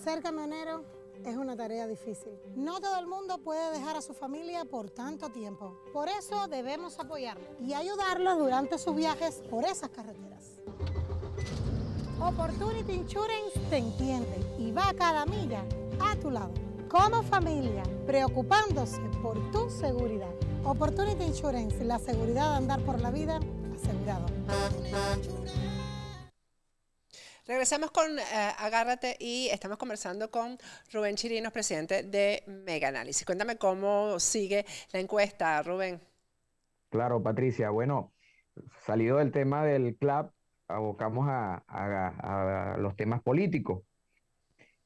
Ser camionero es una tarea difícil. No todo el mundo puede dejar a su familia por tanto tiempo. Por eso debemos apoyarlos y ayudarlos durante sus viajes por esas carreteras. Opportunity Insurance te entiende y va cada milla a tu lado. Como familia, preocupándose por tu seguridad. Opportunity Insurance, la seguridad de andar por la vida asegurado. Regresamos con Agárrate y estamos conversando con Rubén Chirinos, presidente de Mega Análisis. Cuéntame cómo sigue la encuesta, Rubén. Claro, Patricia. Bueno, salido del tema del club, abocamos a los temas políticos.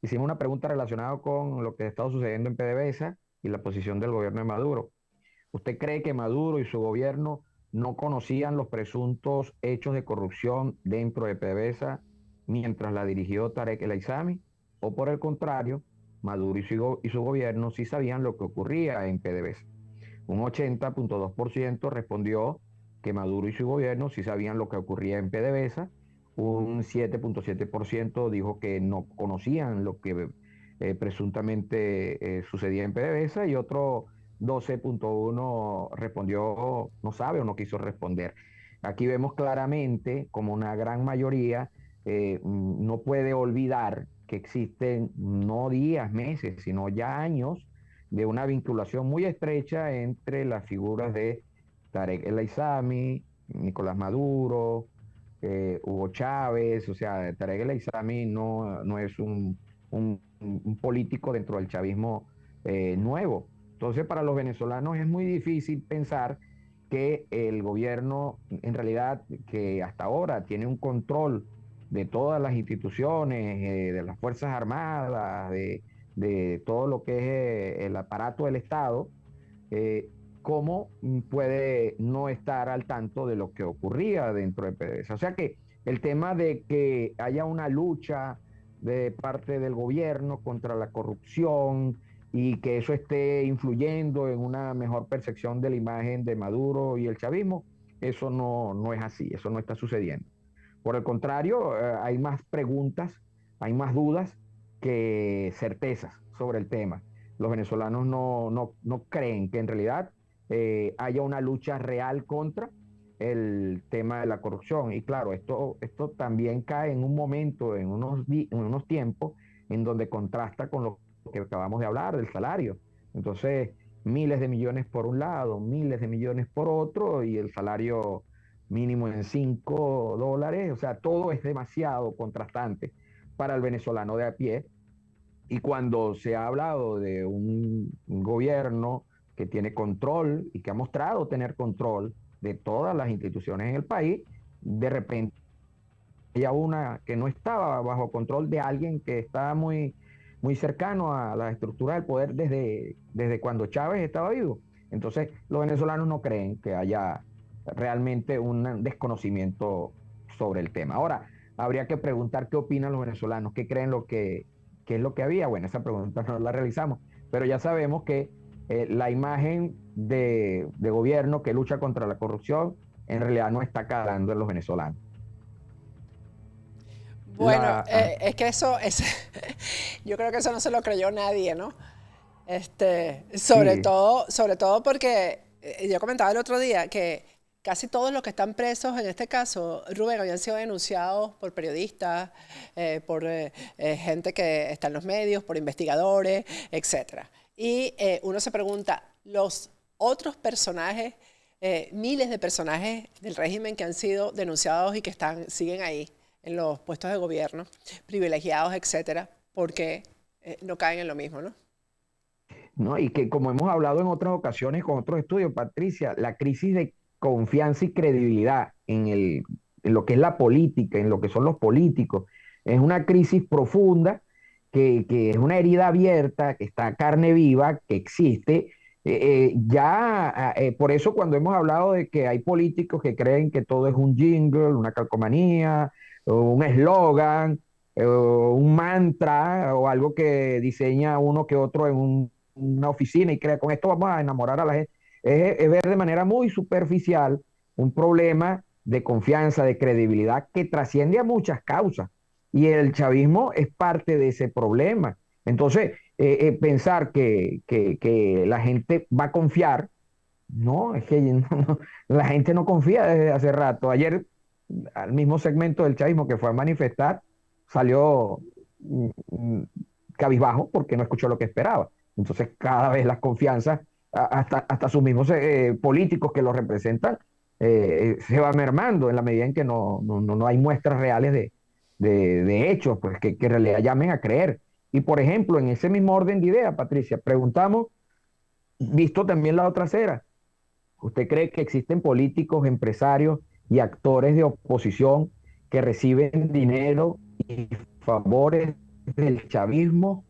Hicimos una pregunta relacionada con lo que ha estado sucediendo en PDVSA y la posición del gobierno de Maduro. ¿Usted cree que Maduro y su gobierno no conocían los presuntos hechos de corrupción dentro de PDVSA mientras la dirigió Tarek El Aissami? ¿O por el contrario, Maduro y su gobierno sí sabían lo que ocurría en PDVSA? Un 80.2% respondió que Maduro y su gobierno sí sabían lo que ocurría en PDVSA. Un 7.7% dijo que no conocían lo que presuntamente sucedía en PDVSA, y otro 12.1% respondió no sabe o no quiso responder. Aquí vemos claramente como una gran mayoría no puede olvidar que existen no días, meses, sino ya años de una vinculación muy estrecha entre las figuras de Tarek El Aissami, Nicolás Maduro, Hugo Chávez. O sea, Tarek El Aissami no es un político dentro del chavismo nuevo. Entonces, para los venezolanos es muy difícil pensar que el gobierno, en realidad, que hasta ahora tiene un control de todas las instituciones, de las Fuerzas Armadas, de todo lo que es el aparato del Estado, cómo puede no estar al tanto de lo que ocurría dentro de PDVSA. O sea que el tema de que haya una lucha de parte del gobierno contra la corrupción y que eso esté influyendo en una mejor percepción de la imagen de Maduro y el chavismo, eso no es así, eso no está sucediendo. Por el contrario, hay más preguntas, hay más dudas que certezas sobre el tema. Los venezolanos no creen que en realidad haya una lucha real contra el tema de la corrupción. Y claro, esto también cae en un momento, en unos tiempos, en donde contrasta con lo que acabamos de hablar, del salario. Entonces, miles de millones por un lado, miles de millones por otro, y el salario mínimo en $5. O sea, todo es demasiado contrastante para el venezolano de a pie. Y cuando se ha hablado de un gobierno que tiene control y que ha mostrado tener control de todas las instituciones en el país, de repente hay una que no estaba bajo control de alguien que está muy cercano a la estructura del poder desde cuando Chávez estaba vivo. Entonces, los venezolanos no creen que haya realmente un desconocimiento sobre el tema. Ahora, habría que preguntar qué opinan los venezolanos, qué creen qué es lo que había. Bueno, esa pregunta no la realizamos, pero ya sabemos que la imagen de gobierno que lucha contra la corrupción en realidad no está calando en los venezolanos. Bueno, es que yo creo que eso no se lo creyó nadie, ¿no? Sobre todo porque yo comentaba el otro día que casi todos los que están presos en este caso, Rubén, habían sido denunciados por periodistas, por gente que está en los medios, por investigadores, etc. Y uno se pregunta, los otros personajes, miles de personajes del régimen que han sido denunciados y que siguen ahí en los puestos de gobierno, privilegiados, etcétera, ¿por qué no caen en lo mismo, no? No, y que como hemos hablado en otras ocasiones con otros estudios, Patricia, la crisis de confianza y credibilidad en lo que es la política, en lo que son los políticos, es una crisis profunda que es una herida abierta, que está carne viva, que existe. Por eso cuando hemos hablado de que hay políticos que creen que todo es un jingle, una calcomanía, un eslogan, un mantra o algo que diseña uno que otro en una oficina y cree con esto vamos a enamorar a la gente, es ver de manera muy superficial un problema de confianza, de credibilidad que trasciende a muchas causas. y el chavismo es parte de ese problema. Entonces, pensar que la gente va a confiar, no, es que la gente no confía desde hace rato. Ayer, al mismo segmento del chavismo que fue a manifestar, salió cabizbajo porque no escuchó lo que esperaba. Entonces, cada vez las confianzas, hasta sus mismos políticos que los representan, se va mermando en la medida en que no hay muestras reales de hechos, pues que en realidad llamen a creer. Y por ejemplo, en ese mismo orden de ideas, Patricia, preguntamos, visto también la otra acera, ¿usted cree que existen políticos, empresarios y actores de oposición que reciben dinero y favores del chavismo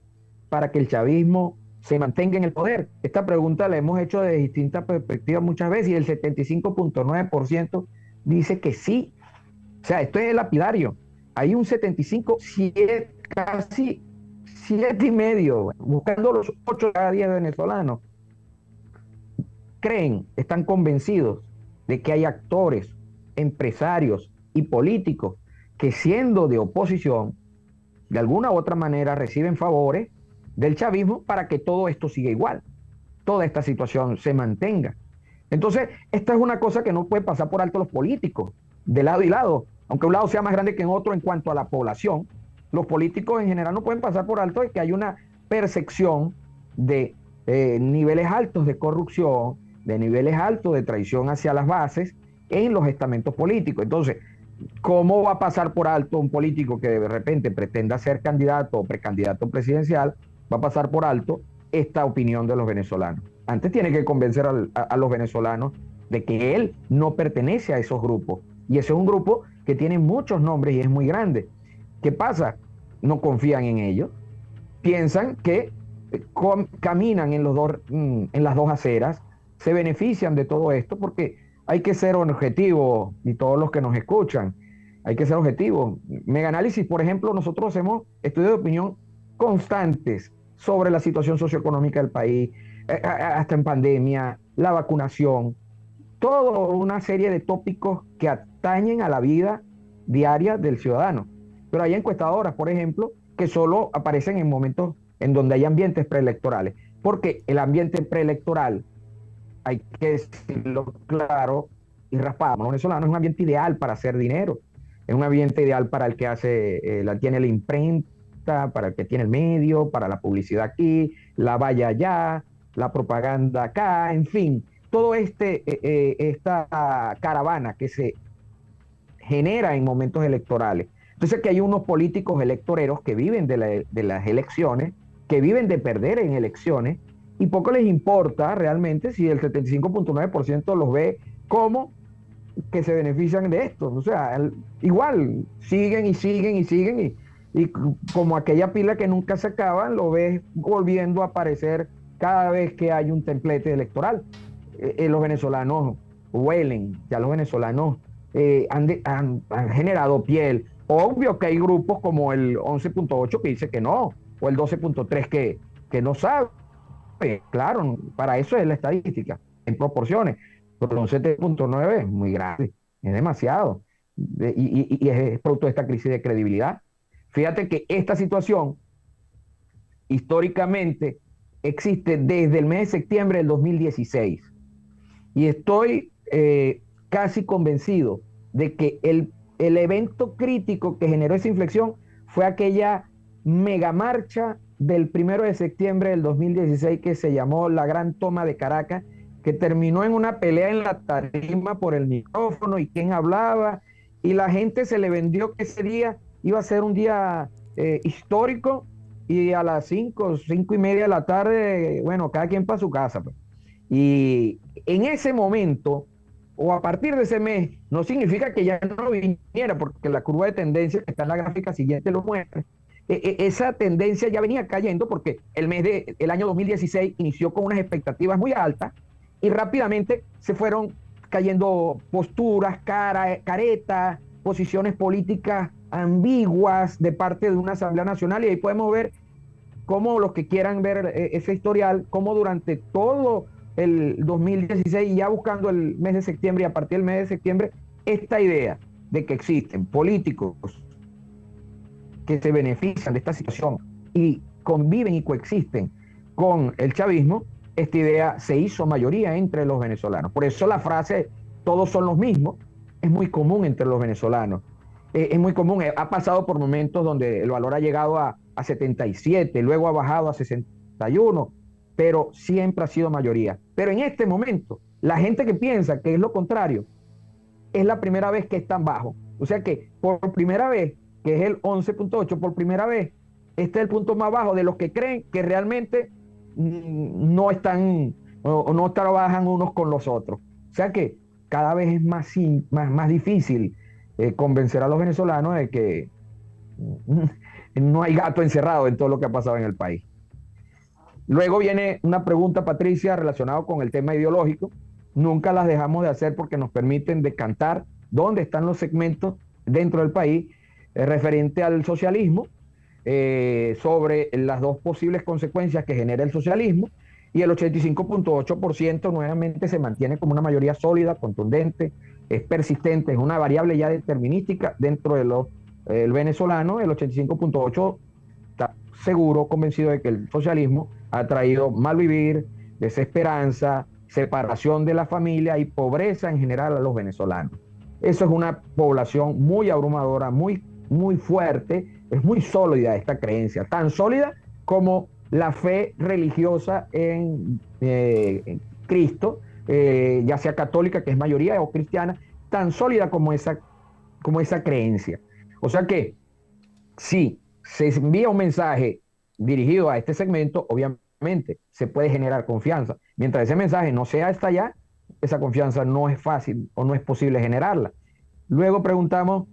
para que el chavismo se mantenga en el poder? Esta pregunta la hemos hecho de distintas perspectivas muchas veces y el 75.9% dice que sí. O sea, esto es lapidario. Hay un 75, casi 7,5, buscando los 8 cada 10 venezolanos. Están convencidos de que hay actores, empresarios y políticos que, siendo de oposición, de alguna u otra manera reciben favores del chavismo para que todo esto siga igual, toda esta situación se mantenga. Entonces, esta es una cosa que no puede pasar por alto los políticos, de lado y lado, aunque un lado sea más grande que en otro en cuanto a la población. Los políticos en general no pueden pasar por alto de que hay una percepción de niveles altos de corrupción, de niveles altos de traición hacia las bases en los estamentos políticos. Entonces, ¿cómo va a pasar por alto un político que de repente pretenda ser candidato o precandidato presidencial? Va a pasar por alto esta opinión de los venezolanos. Antes tiene que convencer a los venezolanos de que él no pertenece a esos grupos. Y ese es un grupo que tiene muchos nombres y es muy grande. ¿Qué pasa? No confían en ellos. Piensan que caminan en las dos aceras, se benefician de todo esto, porque hay que ser objetivos, y todos los que nos escuchan, hay que ser objetivos. Megaanálisis, por ejemplo, nosotros hacemos estudios de opinión constantes sobre la situación socioeconómica del país, hasta en pandemia, la vacunación, toda una serie de tópicos que atañen a la vida diaria del ciudadano. Pero hay encuestadoras, por ejemplo, que solo aparecen en momentos en donde hay ambientes preelectorales, porque el ambiente preelectoral, hay que decirlo claro y raspado, los venezolanos es un ambiente ideal para hacer dinero, es un ambiente ideal para el que tiene la imprenta, para el que tiene el medio, para la publicidad aquí, la valla allá, la propaganda acá, en fin, todo esta caravana que se genera en momentos electorales. Entonces que hay unos políticos electoreros que viven de las elecciones, que viven de perder en elecciones, y poco les importa realmente si el 75.9% los ve como que se benefician de esto. O sea, igual siguen y siguen y siguen, y como aquella pila que nunca se acaba, lo ves volviendo a aparecer cada vez que hay un templete electoral. Los venezolanos huelen, ya los venezolanos han generado piel. Obvio que hay grupos como el 11.8 que dice que no, o el 12.3 que no sabe. Claro, para eso es la estadística, en proporciones, pero un 7.9 es muy grande, es demasiado, y es producto de esta crisis de credibilidad. Fíjate que esta situación históricamente existe desde el mes de septiembre del 2016, y estoy casi convencido de que el evento crítico que generó esa inflexión fue aquella megamarcha del 1 de septiembre del 2016 que se llamó la Gran Toma de Caracas, que terminó en una pelea en la tarima por el micrófono y quién hablaba, y la gente se le vendió que ese día iba a ser un día histórico, y a las 5:30 de la tarde, bueno, cada quien para su casa, pues. Y en ese momento, o a partir de ese mes, no significa que ya no viniera, porque la curva de tendencia que está en la gráfica siguiente lo muestra. Esa tendencia ya venía cayendo porque el año 2016 inició con unas expectativas muy altas y rápidamente se fueron cayendo posturas, caretas, posiciones políticas ambiguas de parte de una Asamblea Nacional, y ahí podemos ver cómo los que quieran ver ese historial, cómo durante todo el 2016 y ya buscando el mes de septiembre, y a partir del mes de septiembre, esta idea de que existen políticos que se benefician de esta situación y conviven y coexisten con el chavismo, esta idea se hizo mayoría entre los venezolanos. Por eso la frase todos son los mismos es muy común entre los venezolanos. Es muy común, ha pasado por momentos donde el valor ha llegado a 77, luego ha bajado a 61, pero siempre ha sido mayoría. Pero en este momento, la gente que piensa que es lo contrario, es la primera vez que es tan bajo. O sea que por primera vez, que es el 11.8, por primera vez, este es el punto más bajo de los que creen que realmente no están o no trabajan unos con los otros. O sea que cada vez es más difícil convencer a los venezolanos de que no hay gato encerrado en todo lo que ha pasado en el país. Luego viene una pregunta, Patricia, relacionada con el tema ideológico. Nunca las dejamos de hacer porque nos permiten decantar dónde están los segmentos dentro del país referente al socialismo, sobre las dos posibles consecuencias que genera el socialismo, y el 85.8% nuevamente se mantiene como una mayoría sólida, contundente, es persistente, es una variable ya determinística dentro de el venezolano. El 85.8% está seguro, convencido de que el socialismo ha traído mal vivir, desesperanza, separación de la familia y pobreza en general a los venezolanos. Eso es una población muy abrumadora, muy fuerte, es muy sólida esta creencia, tan sólida como la fe religiosa en Cristo, ya sea católica, que es mayoría, o cristiana, tan sólida como esa creencia. O sea que si se envía un mensaje dirigido a este segmento, obviamente se puede generar confianza. Mientras ese mensaje no sea hasta allá, esa confianza no es fácil o no es posible generarla. Luego preguntamos,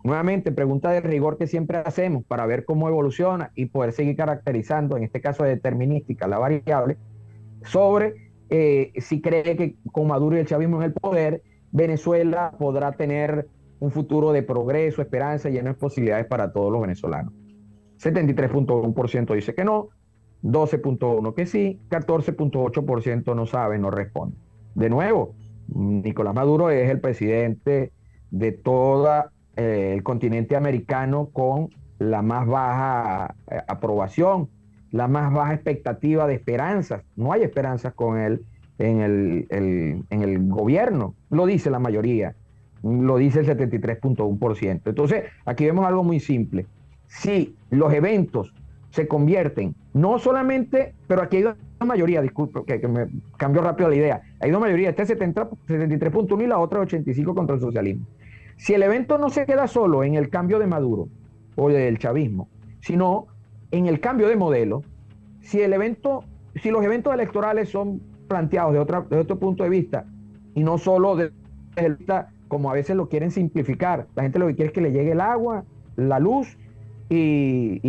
nuevamente, pregunta de rigor que siempre hacemos para ver cómo evoluciona y poder seguir caracterizando, en este caso determinística, la variable, sobre si cree que con Maduro y el chavismo en el poder, Venezuela podrá tener un futuro de progreso, esperanza y llenas posibilidades para todos los venezolanos. 73.1% dice que no, 12.1% que sí, 14.8% no sabe, no responde. De nuevo, Nicolás Maduro es el presidente de todo el continente americano con la más baja aprobación, la más baja expectativa de esperanzas. No hay esperanzas con él en el gobierno, lo dice la mayoría, lo dice el 73.1%. Entonces, aquí vemos algo muy simple. Si los eventos se convierten, no solamente, pero aquí hay una mayoría, disculpe, que me cambió rápido la idea, hay una mayoría, este 73.1 y la otra 85 contra el socialismo. Si el evento no se queda solo en el cambio de Maduro o del chavismo, sino en el cambio de modelo, si los eventos electorales son planteados de otro punto de vista y no solo desde el vista como a veces lo quieren simplificar, la gente lo que quiere es que le llegue el agua, la luz y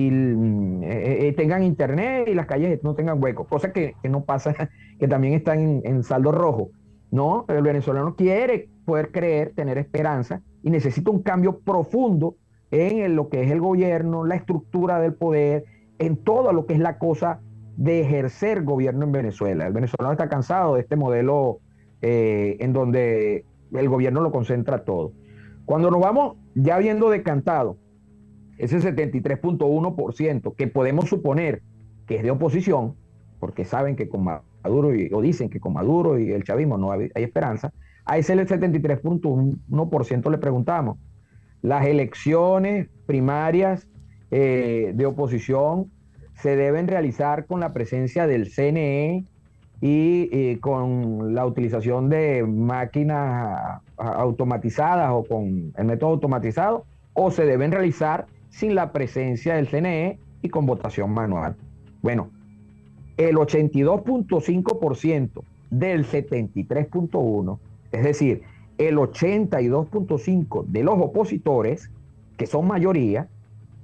tengan internet y las calles no tengan huecos, cosa que no pasa, que también están en saldo rojo. No, el venezolano quiere poder creer, tener esperanza y necesita un cambio profundo en lo que es el gobierno, la estructura del poder, en todo lo que es la cosa de ejercer gobierno en Venezuela. El venezolano está cansado de este modelo en donde el gobierno lo concentra todo. Cuando nos vamos ya viendo decantado ese 73.1% que podemos suponer que es de oposición, porque saben que con Maduro o dicen que con Maduro y el chavismo no hay esperanza, a ese 73.1% le preguntamos, las elecciones primarias de oposición se deben realizar con la presencia del CNE y con la utilización de máquinas automatizadas o con el método automatizado, o se deben realizar sin la presencia del CNE y con votación manual. Bueno, el 82.5% del 73.1%, es decir, el 82.5% de los opositores, que son mayoría,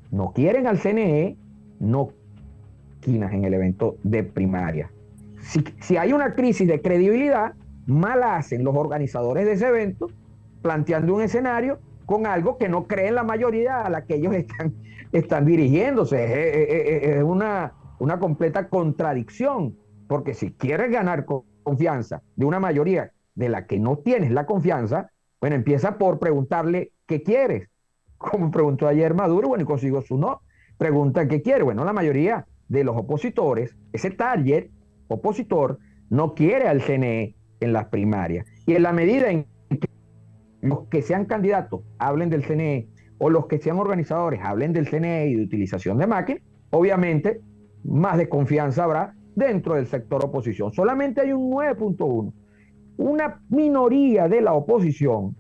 no quieren al CNE, no quieren en el evento de primaria. Si hay una crisis de credibilidad, mal hacen los organizadores de ese evento planteando un escenario con algo que no creen la mayoría a la que ellos están dirigiéndose. Es una completa contradicción, porque si quieres ganar confianza de una mayoría de la que no tienes la confianza, bueno, empieza por preguntarle qué quieres, como preguntó ayer Maduro, bueno, y consiguió su no. Pregunta qué quiere. Bueno, la mayoría de los opositores, ese target opositor, no quiere al CNE en las primarias. Y en la medida en que los que sean candidatos hablen del CNE o los que sean organizadores hablen del CNE y de utilización de máquinas, obviamente más desconfianza habrá dentro del sector oposición. Solamente hay un 9.1, una minoría de la oposición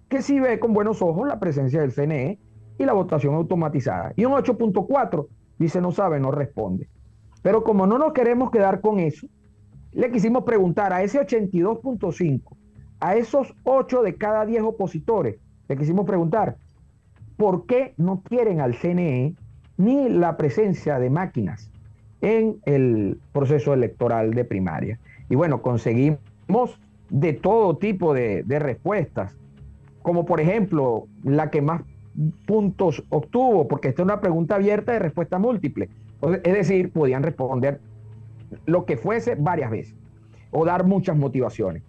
que sí ve con buenos ojos la presencia del CNE y la votación automatizada. Y un 8.4 dice no sabe, no responde. Pero como no nos queremos quedar con eso, le quisimos preguntar a ese 82.5, a esos 8 de cada 10 opositores, le quisimos preguntar, ¿por qué no quieren al CNE ni la presencia de máquinas en el proceso electoral de primaria? Y bueno, conseguimos de todo tipo de respuestas, como por ejemplo la que más puntos obtuvo, porque esta es una pregunta abierta de respuesta múltiple. Es decir, podían responder lo que fuese varias veces o dar muchas motivaciones.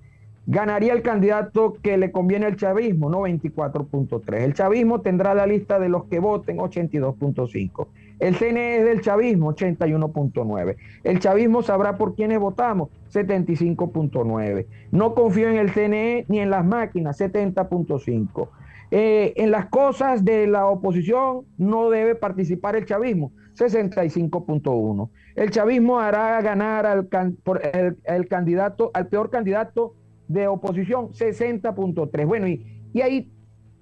Ganaría el candidato que le conviene al chavismo, 94.3. El chavismo tendrá la lista de los que voten, 82.5. El CNE es del chavismo, 81.9. El chavismo sabrá por quiénes votamos, 75.9. No confío en el CNE ni en las máquinas, 70.5. En las cosas de la oposición no debe participar el chavismo, 65.1. El chavismo hará ganar al candidato, al peor candidato de oposición, 60.3. Bueno, y ahí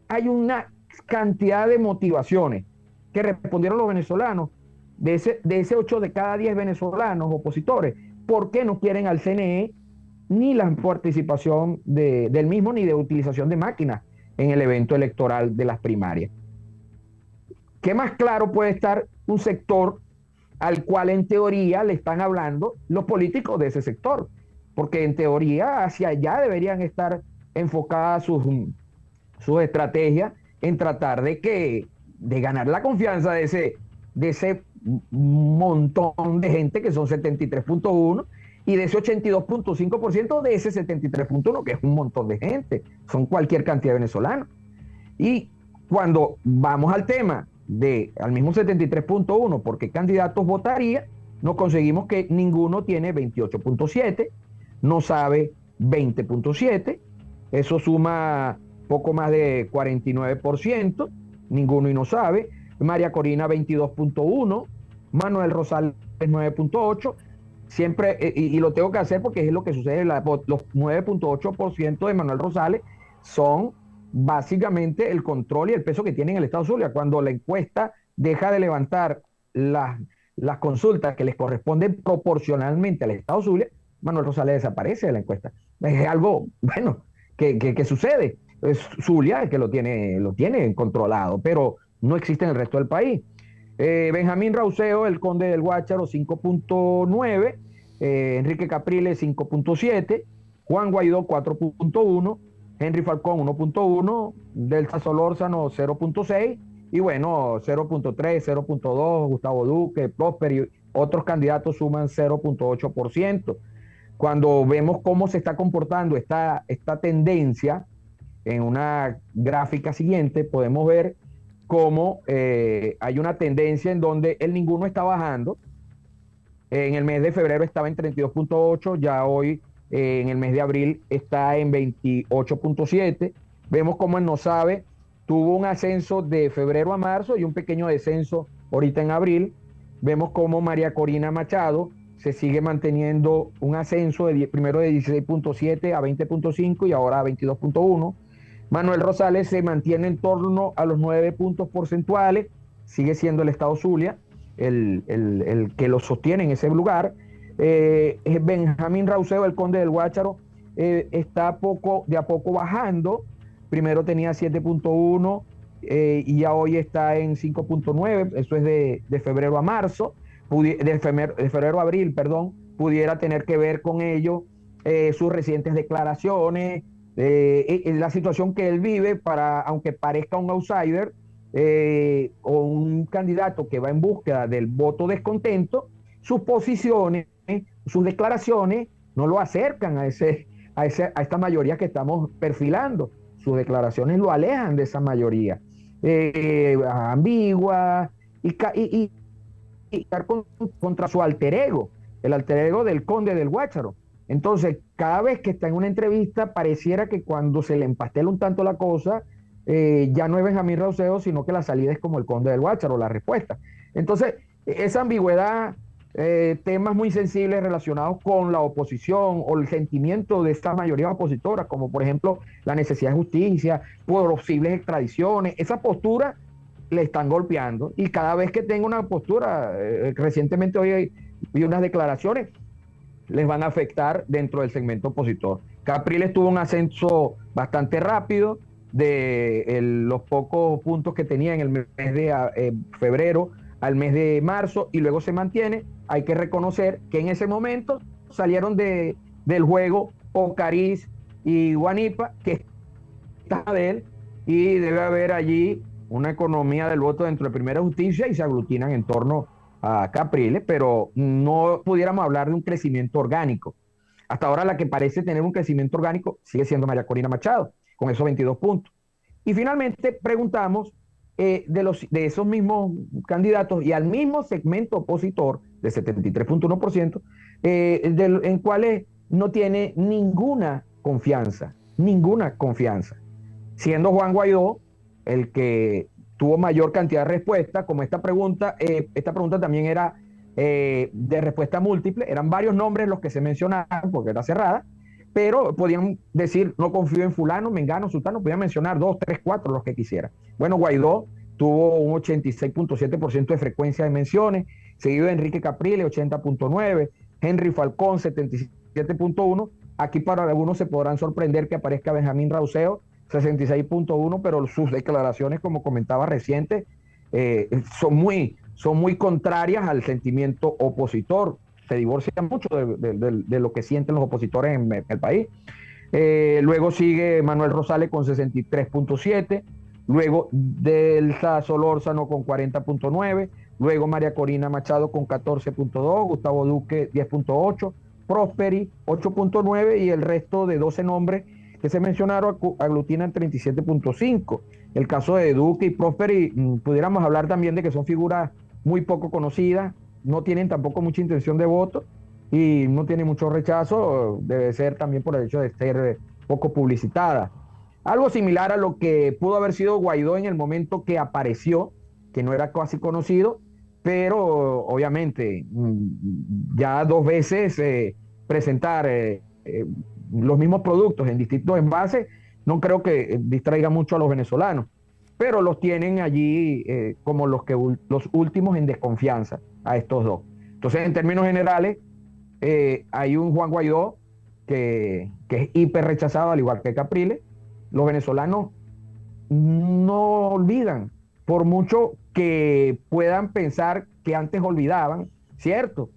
hay una cantidad de motivaciones que respondieron los venezolanos, de ese 8 de cada 10 venezolanos opositores, ¿por qué no quieren al CNE ni la participación del mismo ni de utilización de máquinas en el evento electoral de las primarias? ¿Qué más claro puede estar un sector al cual en teoría le están hablando los políticos de ese sector? Porque en teoría hacia allá deberían estar enfocadas sus estrategias en tratar de ganar la confianza de ese montón de gente que son 73.1 y de ese 82.5% de ese 73.1, que es un montón de gente, son cualquier cantidad de venezolanos. Y cuando vamos al tema al mismo 73.1, ¿por qué candidatos votaría? Nos conseguimos que ninguno tiene 28.7, no sabe 20.7, eso suma poco más de 49%, ninguno y no sabe. María Corina 22.1, Manuel Rosales 9.8, siempre, y lo tengo que hacer porque es lo que sucede, los 9.8% de Manuel Rosales son básicamente el control y el peso que tiene en el Estado Zulia. Cuando la encuesta deja de levantar las consultas que les corresponden proporcionalmente al Estado Zulia, Manuel Rosales desaparece de la encuesta. Es algo, bueno, que sucede. Es Zulia el que lo tiene controlado, pero no existe en el resto del país. Benjamín Rauseo, el conde del Guácharo, 5.9, Enrique Capriles, 5.7, Juan Guaidó, 4.1, Henry Falcón, 1.1, Delta Solórzano, 0.6, y bueno, 0.3, 0.2, Gustavo Duque, Próspero y otros candidatos suman 0.8%. Cuando vemos cómo se está comportando esta tendencia, en una gráfica siguiente podemos ver cómo hay una tendencia en donde el ninguno está bajando. En el mes de febrero estaba en 32.8, ya hoy en el mes de abril está en 28.7. Vemos cómo el no sabe tuvo un ascenso de febrero a marzo y un pequeño descenso ahorita en abril. Vemos cómo María Corina Machado se sigue manteniendo un ascenso primero de 16.7 a 20.5 y ahora a 22.1. Manuel Rosales se mantiene en torno a los 9 puntos porcentuales, sigue siendo el Estado Zulia el que lo sostiene en ese lugar. Benjamín Rauseo, el conde del Guácharo, está de a poco bajando. Primero tenía 7.1 y ya hoy está en 5.9, eso es de febrero a marzo, de febrero a abril, perdón, pudiera tener que ver con ello sus recientes declaraciones, la situación que él vive, aunque parezca un outsider o un candidato que va en búsqueda del voto descontento, sus posiciones, sus declaraciones no lo acercan a esta mayoría que estamos perfilando. Sus declaraciones lo alejan de esa mayoría. ambigua y estar contra su alter ego, el alter ego del conde del Guácharo. Entonces, cada vez que está en una entrevista, pareciera que cuando se le empastela un tanto la cosa, ya no es Benjamín Rauseo, sino que la salida es como el conde del Guácharo, la respuesta. Entonces, esa ambigüedad, temas muy sensibles relacionados con la oposición o el sentimiento de estas mayorías opositoras, como por ejemplo la necesidad de justicia, posibles extradiciones, esa postura le están golpeando y cada vez que tenga una postura, recientemente hoy vi unas declaraciones, les van a afectar dentro del segmento opositor. Capriles tuvo un ascenso bastante rápido de los pocos puntos que tenía en el mes de febrero al mes de marzo y luego se mantiene. Hay que reconocer que en ese momento salieron del juego Ocariz y Guanipa, que está de él, y debe haber allí una economía del voto dentro de Primera Justicia y se aglutinan en torno a Capriles, pero no pudiéramos hablar de un crecimiento orgánico. Hasta ahora la que parece tener un crecimiento orgánico sigue siendo María Corina Machado, con esos 22 puntos. Y finalmente preguntamos de esos mismos candidatos y al mismo segmento opositor de 73.1%, en cuales no tiene ninguna confianza, siendo Juan Guaidó el que tuvo mayor cantidad de respuestas, como esta pregunta también era de respuesta múltiple, eran varios nombres los que se mencionaban porque era cerrada, pero podían decir, no confío en fulano, mengano, sultano, podían mencionar 2, 3, 4, los que quisieran. Bueno, Guaidó tuvo un 86.7% de frecuencia de menciones, seguido de Enrique Capriles, 80.9%, Henry Falcón, 77.1%, aquí para algunos se podrán sorprender que aparezca Benjamín Rauseo, 66.1%, pero sus declaraciones, como comentaba reciente, son muy contrarias al sentimiento opositor. Se divorcian mucho de lo que sienten los opositores en el país. Luego sigue Manuel Rosales con 63.7%, luego Delsa Solórzano con 40.9%, luego María Corina Machado con 14.2%, Gustavo Duque 10.8%, Prosperi 8.9% y el resto de 12 nombres que se mencionaron aglutinan 37.5%. El caso de Duque y Prosperi, pudiéramos hablar también de que son figuras muy poco conocidas, no tienen tampoco mucha intención de voto y no tienen mucho rechazo, debe ser también por el hecho de ser poco publicitada. Algo similar a lo que pudo haber sido Guaidó en el momento que apareció, que no era casi conocido, pero obviamente ya 2 veces presentar los mismos productos en distintos envases, no creo que distraiga mucho a los venezolanos, pero los tienen allí como los últimos en desconfianza a estos dos. Entonces, en términos generales, hay un Juan Guaidó que es hiper rechazado, al igual que Capriles. Los venezolanos no olvidan, por mucho que puedan pensar que antes olvidaban, ¿cierto?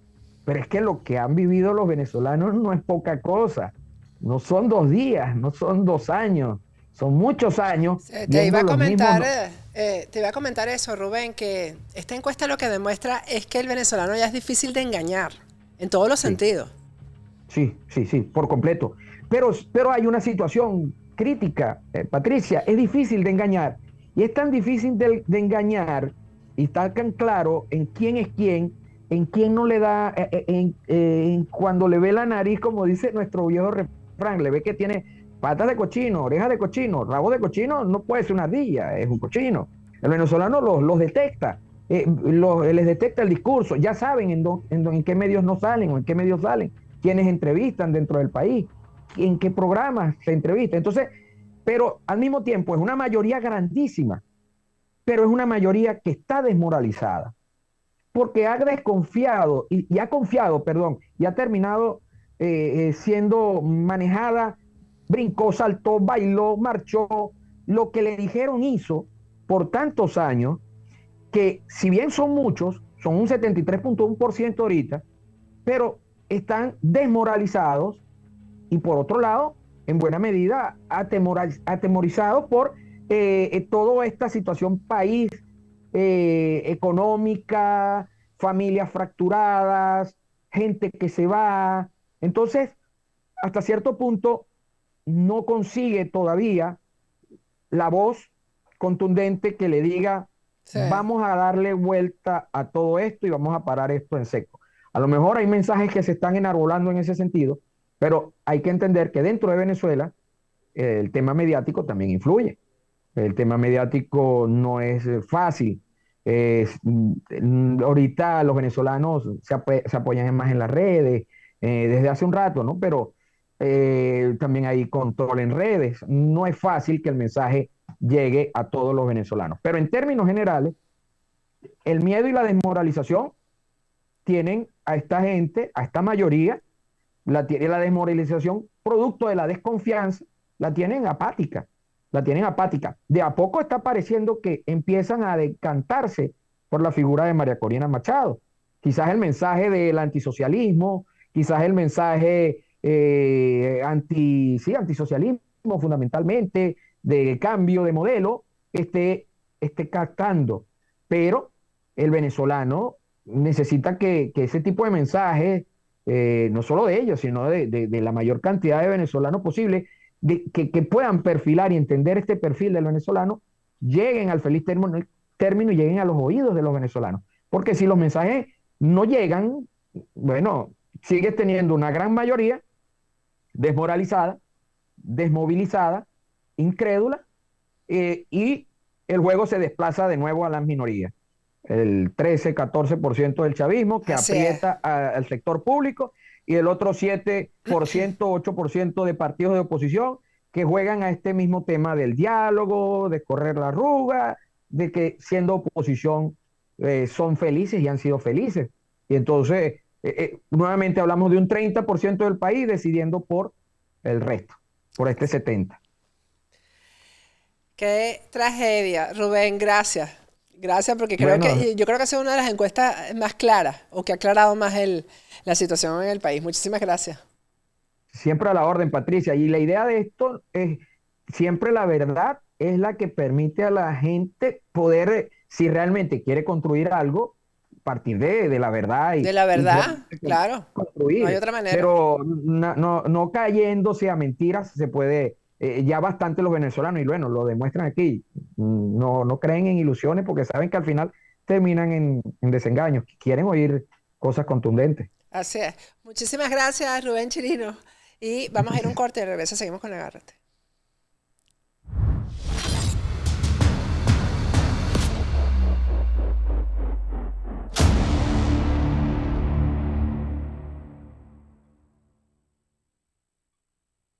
Pero es que lo que han vivido los venezolanos no es poca cosa. No son 2 días, no son 2 años, son muchos años. Te iba a comentar eso, Rubén, que esta encuesta lo que demuestra es que el venezolano ya es difícil de engañar, en todos los sentidos. Sí, por completo. Pero hay una situación crítica, Patricia, es difícil de engañar. Y es tan difícil de engañar y está tan claro en quién es quién, en quién no le da, cuando le ve la nariz, como dice nuestro viejo refrán, le ve que tiene patas de cochino, orejas de cochino, rabo de cochino, no puede ser una ardilla, es un cochino. El venezolano los detecta, les detecta el discurso, ya saben en qué medios no salen o en qué medios salen, quiénes entrevistan dentro del país, en qué programas se entrevista. Entonces, pero al mismo tiempo es una mayoría grandísima, pero es una mayoría que está desmoralizada, porque ha desconfiado y ha terminado siendo manejada, brincó, saltó, bailó, marchó, lo que le dijeron hizo por tantos años, que si bien son muchos, son un 73.1% ahorita, pero están desmoralizados y por otro lado, en buena medida, atemorizados por toda esta situación país, económica, familias fracturadas, gente que se va. Entonces, hasta cierto punto, no consigue todavía la voz contundente que le diga, Sí. vamos a darle vuelta a todo esto y vamos a parar esto en seco. A lo mejor hay mensajes que se están enarbolando en ese sentido, pero hay que entender que dentro de Venezuela el tema mediático también influye. El tema mediático no es fácil. Ahorita los venezolanos se apoyan más en las redes, desde hace un rato, ¿no? Pero también hay control en redes. No es fácil que el mensaje llegue a todos los venezolanos. Pero en términos generales, el miedo y la desmoralización tienen a esta gente, a esta mayoría, tiene la desmoralización producto de la desconfianza, la tienen apática, la tienen apática. De a poco está pareciendo que empiezan a decantarse por la figura de María Corina Machado. Quizás el mensaje del antisocialismo, quizás el mensaje antisocialismo fundamentalmente, de cambio de modelo, esté captando. Pero el venezolano necesita que ese tipo de mensajes, no solo de ellos, sino de la mayor cantidad de venezolanos posible, que puedan perfilar y entender este perfil del venezolano, lleguen al feliz término y lleguen a los oídos de los venezolanos. Porque si los mensajes no llegan, bueno, sigues teniendo una gran mayoría desmoralizada, desmovilizada, incrédula, y el juego se desplaza de nuevo a las minorías. El 13-14% del chavismo que Así aprieta al sector público, y el otro 7%, 8% de partidos de oposición que juegan a este mismo tema del diálogo, de correr la arruga, de que siendo oposición son felices y han sido felices. Y entonces, nuevamente hablamos de un 30% del país decidiendo por el resto, por este 70%. Qué tragedia, Rubén, gracias. Gracias porque Bueno, yo creo que ha sido una de las encuestas más claras o que ha aclarado más la situación en el país. Muchísimas gracias. siempre a la orden, Patricia. Y la idea de esto es siempre la verdad es la que permite a la gente poder, si realmente quiere construir algo, partir de la verdad De la y verdad, realmente claro. No hay construir. otra manera. Pero no cayéndose a mentiras se puede. Ya bastante los venezolanos, y bueno, lo demuestran aquí, no creen en ilusiones porque saben que al final terminan en desengaños, quieren oír cosas contundentes. Así es. Muchísimas gracias, Rubén Chirino. Y vamos a ir a un corte y de regreso seguimos con Agárrate.